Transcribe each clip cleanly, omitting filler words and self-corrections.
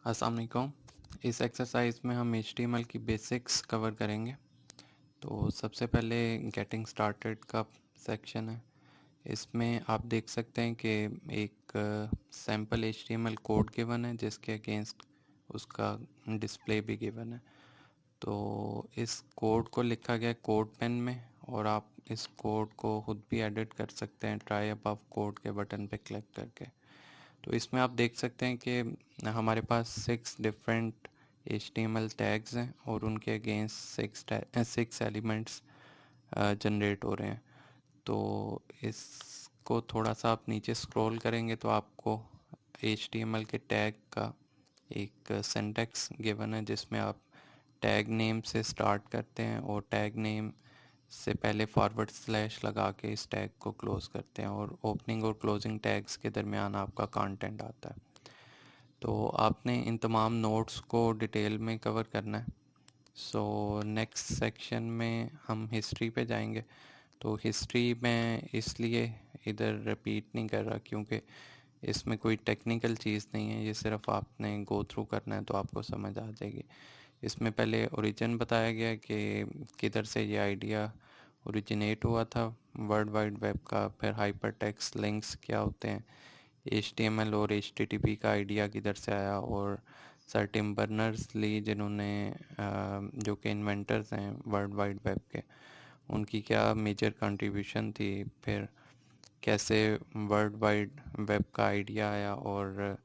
अस्सलाम वालेकुम। इस एक्सरसाइज में हम HTML की बेसिक्स कवर करेंगे। तो सबसे पहले गेटिंग स्टार्टेड का सेक्शन है। इसमें आप देख सकते हैं कि एक सैम्पल HTML कोड गिवन है जिसके अगेंस्ट उसका डिस्प्ले भी गिवन है। तो इस कोड को लिखा गया कोड पेन में और आप इस कोड को खुद भी एडिट कर सकते हैं ट्राई अबव कोड के बटन पे क्लिक करके। तो इसमें आप देख सकते हैं कि हमारे पास 6 डिफरेंट HTML टैग्स हैं और उनके अगेंस्ट 6 एलिमेंट्स जनरेट हो रहे हैं। तो इसको थोड़ा सा आप नीचे स्क्रॉल करेंगे तो आपको HTML के टैग का एक सिंटैक्स गिवन है जिसमें आप टैग नेम से स्टार्ट करते हैं और टैग नेम से पहले फॉरवर्ड स्लैश लगा के इस टैग को क्लोज करते हैं और ओपनिंग और क्लोजिंग टैग्स के दरमियान आपका कंटेंट आता है। तो आपने इन तमाम नोट्स को डिटेल में कवर करना है। सो नेक्स्ट सेक्शन में हम हिस्ट्री पे जाएंगे। तो हिस्ट्री में इसलिए इधर रिपीट नहीं कर रहा क्योंकि इसमें कोई टेक्निकल चीज़ नहीं है, ये सिर्फ आपने गो थ्रू करना है तो आपको समझ आ जाएगी। इसमें पहले ओरिजिन बताया गया कि किधर से ये आइडिया ओरिजिनेट हुआ था वर्ल्ड वाइड वेब का, फिर हाइपर टेक्स्ट लिंक्स क्या होते हैं, HTML और HTTP का आइडिया किधर से आया, और सर टिम बर्नर्स ली जिन्होंने जो कि इन्वेंटर्स हैं वर्ल्ड वाइड वेब के, उनकी क्या मेजर कंट्रीब्यूशन थी, फिर कैसे वर्ल्ड वाइड वेब का आइडिया आया और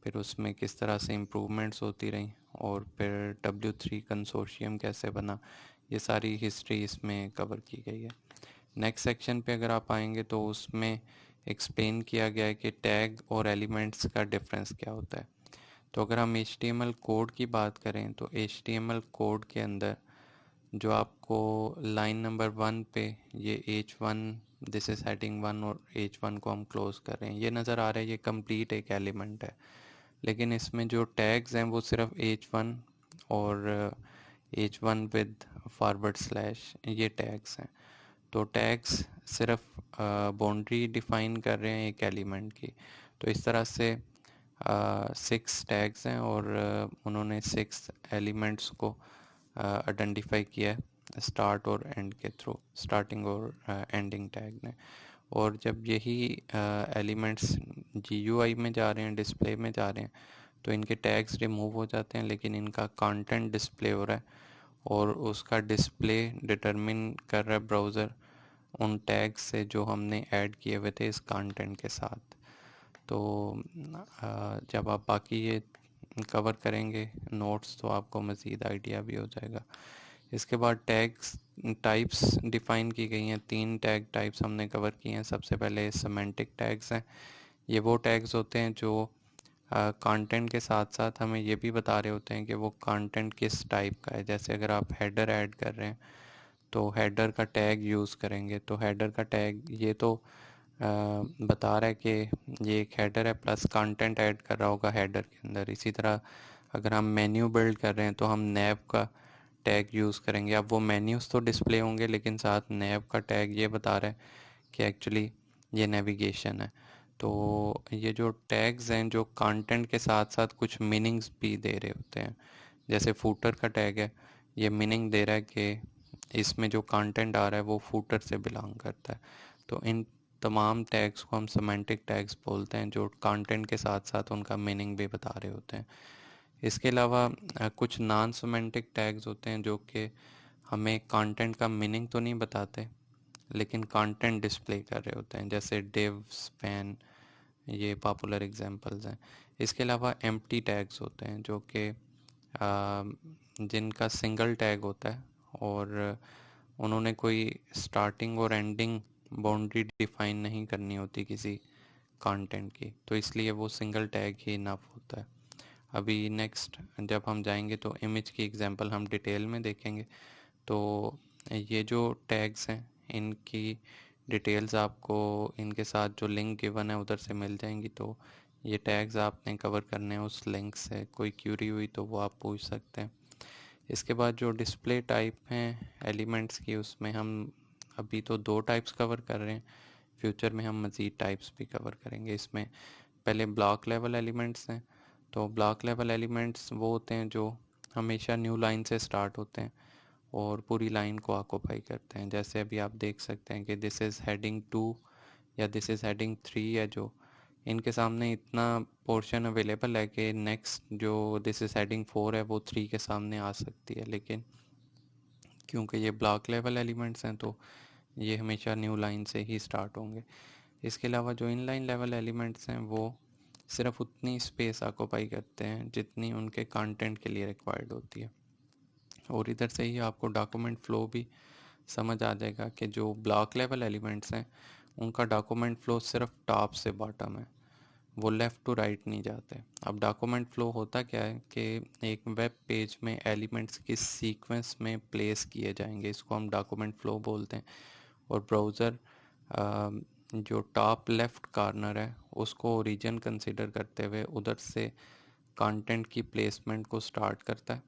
फिर उसमें किस तरह से इम्प्रूवमेंट्स होती रहीं, और फिर W3 कंसोर्शियम कैसे बना। ये सारी हिस्ट्री इसमें कवर की गई है। नेक्स्ट सेक्शन पे अगर आप आएंगे तो उसमें एक्सप्लेन किया गया है कि टैग और एलिमेंट्स का डिफरेंस क्या होता है। तो अगर हम HTML कोड की बात करें तो HTML कोड के अंदर जो आपको लाइन नंबर 1 पे ये H1 दिस इज हेडिंग 1 और H1 को हम क्लोज कर रहे हैं, ये नज़र आ रहा है, ये कंप्लीट एक एलिमेंट है। लेकिन इसमें जो टैग्स हैं वो सिर्फ H1 और H1 विद फॉरवर्ड स्लैश ये टैग्स हैं। तो टैग्स सिर्फ बाउंड्री डिफाइन कर रहे हैं एक एलिमेंट की। तो इस तरह से 6 टैग्स हैं और उन्होंने 6 एलिमेंट्स को आइडेंटिफाई किया है स्टार्ट और एंड के थ्रू, स्टार्टिंग और एंडिंग टैग ने। और जब यही एलिमेंट्स GUI में जा रहे हैं, डिस्प्ले में जा रहे हैं, तो इनके टैग्स रिमूव हो जाते हैं लेकिन इनका कंटेंट डिस्प्ले हो रहा है और उसका डिस्प्ले डिटरमिन कर रहा है ब्राउज़र उन टैग्स से जो हमने ऐड किए हुए थे इस कंटेंट के साथ। तो जब आप बाकी ये कवर करेंगे नोट्स तो आपको मज़ीद आइडिया भी हो जाएगा। इसके बाद टैग्स टाइप्स डिफ़ाइन की गई हैं। 3 टैग टाइप्स हमने कवर किए हैं। सबसे पहले सिमेंटिक टैग्स हैं। ये वो टैग्स होते हैं जो कंटेंट के साथ साथ हमें ये भी बता रहे होते हैं कि वो कंटेंट किस टाइप का है। जैसे अगर आप हेडर ऐड कर रहे हैं तो हेडर का टैग यूज़ करेंगे, तो हेडर का टैग ये तो बता रहा है कि ये एक हेडर है प्लस कंटेंट ऐड कर रहा होगा हेडर के अंदर। इसी तरह अगर हम मेन्यू बिल्ड कर रहे हैं तो हम नैव का टैग यूज़ करेंगे। अब वो मेन्यूज़ तो डिस्प्ले होंगे लेकिन साथ नैव का टैग ये बता रहा है कि एक्चुअली ये नेविगेशन है। तो ये जो टैग्स हैं जो कंटेंट के साथ साथ कुछ मीनिंग्स भी दे रहे होते हैं। जैसे फूटर का टैग है, ये मीनिंग दे रहा है कि इसमें जो कंटेंट आ रहा है वो फूटर से बिलोंग करता है। तो इन तमाम टैग्स को हम सिमेंटिक टैग्स बोलते हैं जो कंटेंट के साथ साथ उनका मीनिंग भी बता रहे होते हैं। इसके अलावा कुछ नॉन सिमेंटिक टैग्स होते हैं जो कि हमें कंटेंट का मीनिंग तो नहीं बताते लेकिन कंटेंट डिस्प्ले कर रहे होते हैं, जैसे डिव, स्पैन, ये पॉपुलर एग्जांपल्स हैं। इसके अलावा एम्प्टी टैग्स होते हैं जो कि जिनका सिंगल टैग होता है और उन्होंने कोई स्टार्टिंग और एंडिंग बाउंड्री डिफाइन नहीं करनी होती किसी कंटेंट की, तो इसलिए वो सिंगल टैग ही इनफ होता है। अभी नेक्स्ट जब हम जाएंगे तो इमेज की एग्जांपल हम डिटेल में देखेंगे। तो ये जो टैग्स हैं इनकी डिटेल्स आपको इनके साथ जो लिंक गिवन है उधर से मिल जाएंगी। तो ये टैग्स आपने कवर करने हैं उस लिंक से, कोई क्यूरी हुई तो वो आप पूछ सकते हैं। इसके बाद जो डिस्प्ले टाइप हैं एलिमेंट्स की, उसमें हम अभी तो 2 टाइप्स कवर कर रहे हैं, फ्यूचर में हम मज़ीद टाइप्स भी कवर करेंगे। इसमें पहले ब्लॉक लेवल एलिमेंट्स हैं। तो ब्लॉक लेवल एलिमेंट्स वो होते हैं जो हमेशा न्यू लाइन से स्टार्ट होते हैं और पूरी लाइन को ऑक्यूपाई करते हैं। जैसे अभी आप देख सकते हैं कि दिस इज़ हेडिंग 2 या दिस इज़ हेडिंग 3 है, जो इनके सामने इतना पोर्शन अवेलेबल है कि नेक्स्ट जो दिस इज़ हेडिंग 4 है वो 3 के सामने आ सकती है, लेकिन क्योंकि ये ब्लॉक लेवल एलिमेंट्स हैं तो ये हमेशा न्यू लाइन से ही स्टार्ट होंगे। इसके अलावा जो इन लाइन लेवल एलिमेंट्स हैं वो सिर्फ उतनी स्पेस ऑक्यूपाई करते हैं जितनी उनके कंटेंट के लिए रिक्वायर्ड होती है। और इधर से ही आपको डॉक्यूमेंट फ़्लो भी समझ आ जाएगा कि जो ब्लॉक लेवल एलिमेंट्स हैं उनका डॉक्यूमेंट फ़्लो सिर्फ टॉप से बॉटम है, वो लेफ़्ट टू राइट नहीं जाते। अब डॉक्यूमेंट फ़्लो होता क्या है कि एक वेब पेज में एलिमेंट्स किस सीक्वेंस में प्लेस किए जाएंगे, इसको हम डॉक्यूमेंट फ़्लो बोलते हैं। और ब्राउज़र जो टॉप लेफ़्ट कॉर्नर है उसको ओरिजिन कंसिडर करते हुए उधर से कंटेंट की प्लेसमेंट को स्टार्ट करता है।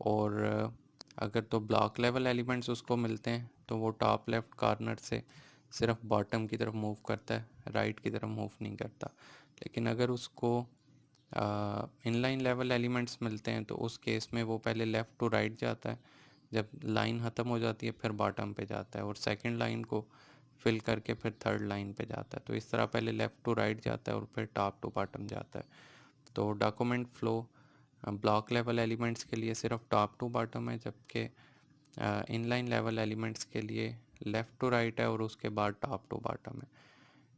और अगर तो ब्लॉक लेवल एलिमेंट्स उसको मिलते हैं तो वो टॉप लेफ़्ट कॉर्नर से सिर्फ बॉटम की तरफ मूव करता है, राइट की तरफ मूव नहीं करता। लेकिन अगर उसको इनलाइन लेवल एलिमेंट्स मिलते हैं तो उस केस में वो पहले लेफ़्ट टू राइट जाता है, जब लाइन ख़त्म हो जाती है फिर बॉटम पे जाता है और सेकंड लाइन को फिल करके फिर थर्ड लाइन पे जाता है। तो इस तरह पहले लेफ़्ट टू राइट जाता है और फिर टॉप टू बॉटम जाता है। तो document flow block level elements के लिए सिर्फ टॉप टू बॉटम है, जबकि इनलाइन लेवल एलिमेंट्स के लिए लेफ़्ट टू राइट है और उसके बाद टॉप टू बॉटम है।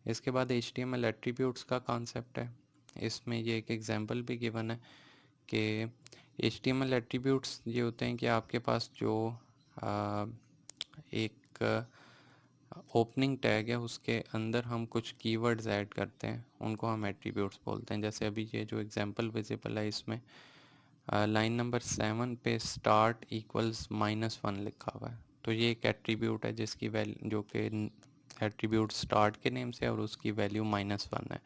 इसके बाद HTML एट्रीब्यूट्स का कॉन्सेप्ट है। इसमें ये एक एग्जांपल भी गिवन है कि HTML एट्रीब्यूट्स ये होते हैं कि आपके पास जो एक ओपनिंग टैग है उसके अंदर हम कुछ कीवर्ड्स ऐड करते हैं, उनको हम एट्रीब्यूट्स बोलते हैं। जैसे अभी ये जो एग्जांपल विजिबल है इसमें लाइन नंबर 7 पे स्टार्ट इक्वल्स -1 लिखा हुआ है, तो ये एक एट्रीब्यूट है जिसकी वैल्यू जो कि एट्रीब्यूट स्टार्ट के नेम से और उसकी वैल्यू -1 है।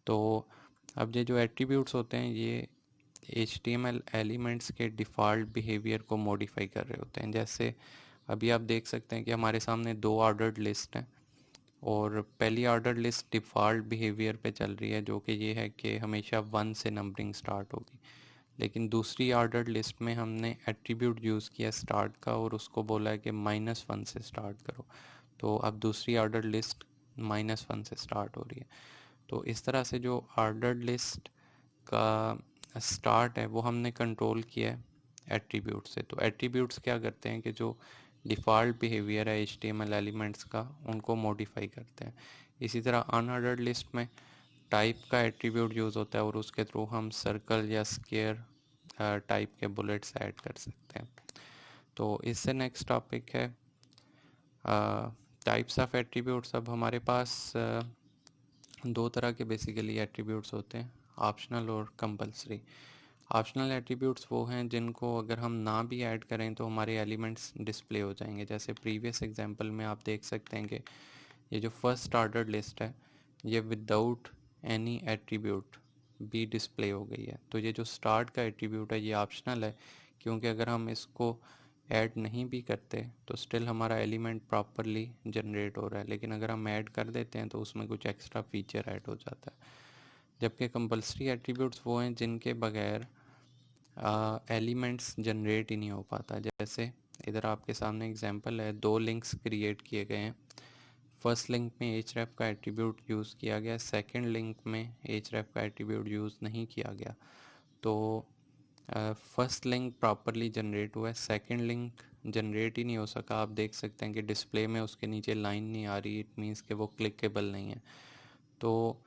तो अब ये जो एट्रीब्यूट्स होते हैं ये HTML एलिमेंट्स के डिफ़ॉल्ट बिहेवियर को मॉडिफाई कर रहे होते हैं। जैसे अभी आप देख सकते हैं कि हमारे सामने दो ऑर्डर्ड लिस्ट हैं और पहली ऑर्डर लिस्ट डिफ़ॉल्ट बिहेवियर पे चल रही है जो कि ये है कि हमेशा 1 से नंबरिंग स्टार्ट होगी। लेकिन दूसरी ऑर्डर्ड लिस्ट में हमने एट्रीब्यूट यूज़ किया स्टार्ट का और उसको बोला है कि -1 से स्टार्ट करो, तो अब दूसरी ऑर्डर लिस्ट -1 से स्टार्ट हो रही है। तो इस तरह से जो ऑर्डर्ड लिस्ट का स्टार्ट है वो हमने कंट्रोल किया है एट्रीब्यूट से। तो एट्रीब्यूट्स क्या करते हैं कि जो डिफ़ॉल्ट बिहेवियर है HTML एलिमेंट्स का उनको मॉडिफाई करते हैं। इसी तरह अनऑर्डर्ड लिस्ट में टाइप का एट्रीब्यूट यूज़ होता है और उसके थ्रू हम सर्कल या स्क्वायर टाइप के बुलेट्स ऐड कर सकते हैं। तो इससे नेक्स्ट टॉपिक है टाइप्स ऑफ एट्रीब्यूट्स। अब हमारे पास दो तरह के बेसिकली एट्रीब्यूट्स होते हैं, ऑप्शनल और कंपलसरी। ऑप्शनल एट्रीब्यूट्स वो हैं जिनको अगर हम ना भी ऐड करें तो हमारे एलिमेंट्स डिस्प्ले हो जाएंगे। जैसे प्रीवियस एग्जांपल में आप देख सकते हैं कि ये जो फर्स्ट ऑर्डर लिस्ट है ये विदाउट एनी एट्रीब्यूट भी डिस्प्ले हो गई है। तो ये जो स्टार्ट का एट्रीब्यूट है ये ऑप्शनल है, क्योंकि अगर हम इसको ऐड नहीं भी करते तो स्टिल हमारा एलिमेंट प्रॉपरली जनरेट हो रहा है, लेकिन अगर हम ऐड कर देते हैं तो उसमें कुछ एक्स्ट्रा फीचर ऐड हो जाता है। जबकि कंपलसरी एट्रीब्यूट्स वो हैं जिनके बगैर एलिमेंट्स जनरेट ही नहीं हो पाता। जैसे इधर आपके सामने एग्जांपल है, दो लिंक्स क्रिएट किए गए हैं। फर्स्ट लिंक में href का एट्रीब्यूट यूज़ किया गया, सेकंड लिंक में href का एट्रीब्यूट यूज़ नहीं किया गया। तो फर्स्ट लिंक प्रॉपरली जनरेट हुआ है, सेकंड लिंक जनरेट ही नहीं हो सका। आप देख सकते हैं कि डिस्प्ले में उसके नीचे लाइन नहीं आ रही, इट मीन्स कि वो क्लिकेबल नहीं है। तो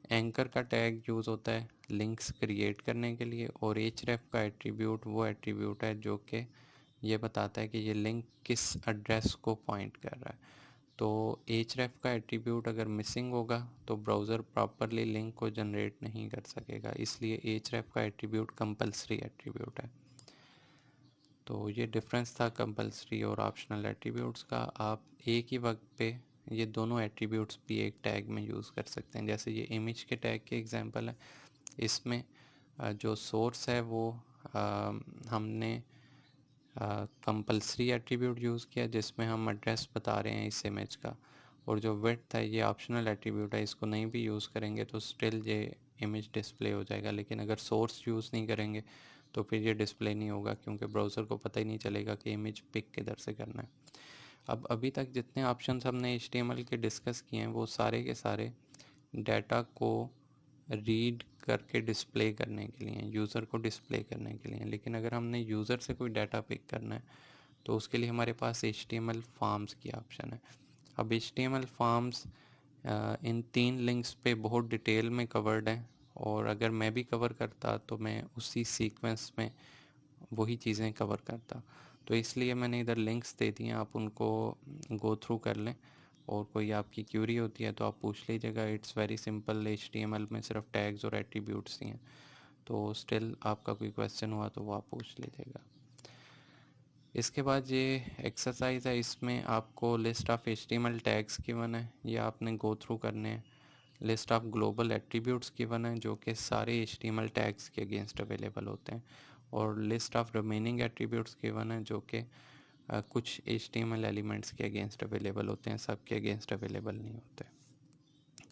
एंकर का टैग यूज़ होता है लिंक्स क्रिएट करने के लिए और href का एट्रीब्यूट वो एट्रीब्यूट है जो कि ये बताता है कि ये लिंक किस एड्रेस को पॉइंट कर रहा है। तो href का एट्रीब्यूट अगर मिसिंग होगा तो ब्राउज़र प्रॉपरली लिंक को जनरेट नहीं कर सकेगा, इसलिए href का एट्रीब्यूट कंपलसरी एट्रीब्यूट है। तो ये डिफरेंस था कंपलसरी और ऑप्शनल एट्रीब्यूट्स का। आप एक ही वक्त पे ये दोनों एट्रीब्यूट्स भी एक टैग में यूज़ कर सकते हैं। जैसे ये इमेज के टैग के एग्जांपल है, इसमें जो सोर्स है वो हमने कंपलसरी एट्रीब्यूट यूज़ किया जिसमें हम एड्रेस बता रहे हैं इस इमेज का, और जो विड्थ है ये ऑप्शनल एट्रीब्यूट है, इसको नहीं भी यूज़ करेंगे तो स्टिल ये इमेज डिस्प्ले हो जाएगा, लेकिन अगर सोर्स यूज़ नहीं करेंगे तो फिर ये डिस्प्ले नहीं होगा, क्योंकि ब्राउज़र को पता ही नहीं चलेगा कि इमेज पिक किधर से करना है। अब अभी तक जितने ऑप्शंस हमने HTML के डिस्कस किए हैं वो सारे के सारे डाटा को रीड करके डिस्प्ले करने के लिए, यूज़र को डिस्प्ले करने के लिए। लेकिन अगर हमने यूज़र से कोई डाटा पिक करना है तो उसके लिए हमारे पास HTML फॉर्म्स की ऑप्शन है। अब HTML फॉर्म्स इन 3 लिंक्स पे बहुत डिटेल में कवर्ड है, और अगर मैं भी कवर करता तो मैं उसी सीक्वेंस में वही चीज़ें कवर करता। तो इसलिए मैंने इधर लिंक्स दे दिए हैं, आप उनको गो थ्रू कर लें, और कोई आपकी क्यूरी होती है तो आप पूछ लीजिएगा। इट्स वेरी सिंपल, HTML में सिर्फ टैग्स और एट्रीब्यूट्स ही हैं, तो स्टिल आपका कोई क्वेश्चन हुआ तो वो आप पूछ लीजिएगा। इसके बाद ये एक्सरसाइज है, इसमें आपको list of HTML tags given है, ये आपने गो थ्रू करने हैं। List of global attributes given है जो कि सारे HTML टैग्स के अगेंस्ट अवेलेबल होते हैं, और list of remaining attributes given है जो कि कुछ HTML एलिमेंट्स के अगेंस्ट अवेलेबल होते हैं, सब के अगेंस्ट अवेलेबल नहीं होते।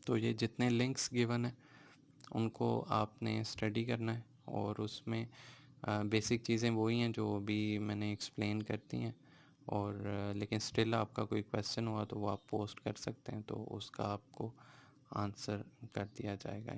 तो ये जितने लिंक्स गिवन है उनको आपने स्टडी करना है, और उसमें बेसिक चीज़ें वही हैं जो अभी मैंने एक्सप्लेन करती हैं, और लेकिन स्टिल आपका कोई क्वेश्चन हुआ तो वो आप पोस्ट कर सकते हैं, तो उसका आपको आंसर कर दिया जाएगा।